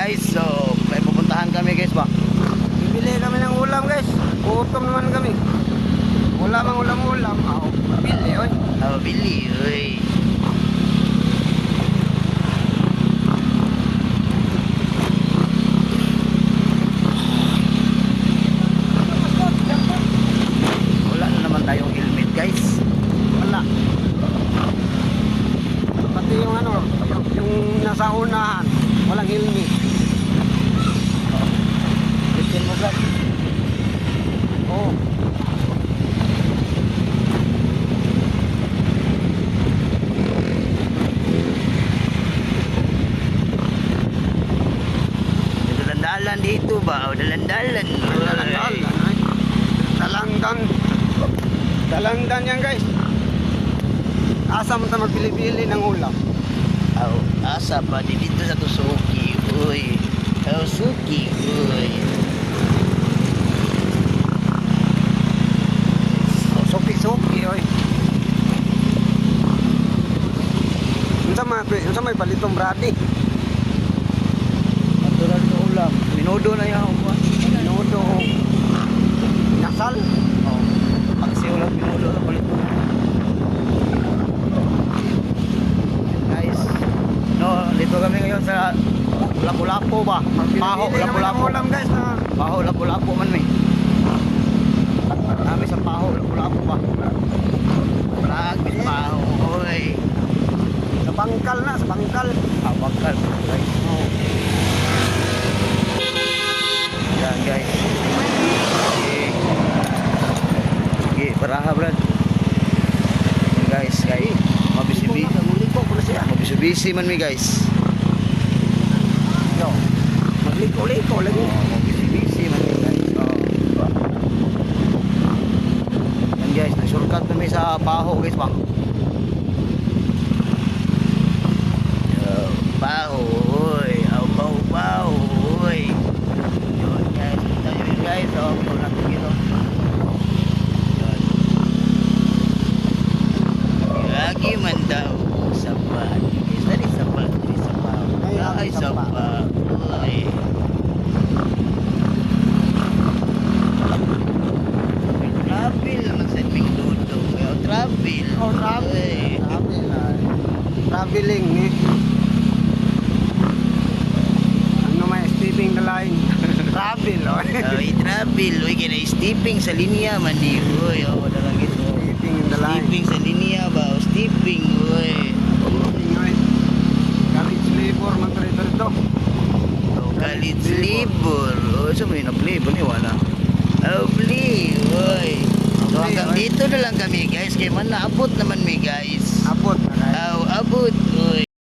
guys, so may pupuntahan kami guys ba? Bibili kami ng ulam guys. Gutom naman kami. Wala mang ulam-ulam. Ako, bibili oy. Oh, bili, uy. Wala na naman tayong helmet guys. Wala. Pati yung ano, yung nasa unahan, walang helmet. Bitin mo guys. Oo. Dalan dito ba? O dalan-dalan. Talangdan yan guys. Asa mo tayo magpili-pili ng ulam? Oh, asa pa dito sa Tusuki. Uy. Oh, Suki. Uy. Suki-suki oy. Unsa may palitong bradi? Natural na ulam. Minudo na yan. Minudo. Nasal. Oh. Pagsi ulam minudo na palit. Guys. No, dito kami ngayon sa Lapu-Lapu ba? Paho, Bibili kami ng Lapu-Lapu. ulam guys na Paho, Lapu-Lapu man may. Kami sa Paho, Lapu-Lapu ba? Pragis Paho. Oy. sa bangkal na, sa bangkal. Abangkal. Guys. Oh. Yan guys. Okay, paraha brad. Yan guys, kay mabisi-bisi. Muliko ko na siya. Mabisi-bisi man mi guys. Yo. Magliko-liko lagi. Oh, mabisi-bisi man mi guys. Oh. Yan guys, nag-shortcut kami sa Baho guys ba. Baho, oy. Baho, Baho, oy. Yun guys, kita nyo yun guys. Oh, kung natin dito. Lagi man daw sapa. Dari sapa, dari sapa. Ay sapa. Ay. Travel naman sa ming dudo. Travel. Oh, travel. Travel na. Traveling eh. Ano may stepping the line. Travel oh. I-travel. Uy, kina stepping sa linya man di. Uy, oh, dalang ito. Stepping in the line. Stepping sa linya ba? O, stepping, uy. Ingoy. College labor man ito. College libur. O, saan mo yun na-play? Wala. Oh, play, uy. So, hanggang dito na lang kami, guys. Kaya man naabot naman mi, guys. Abot na. Oh, abot, uy.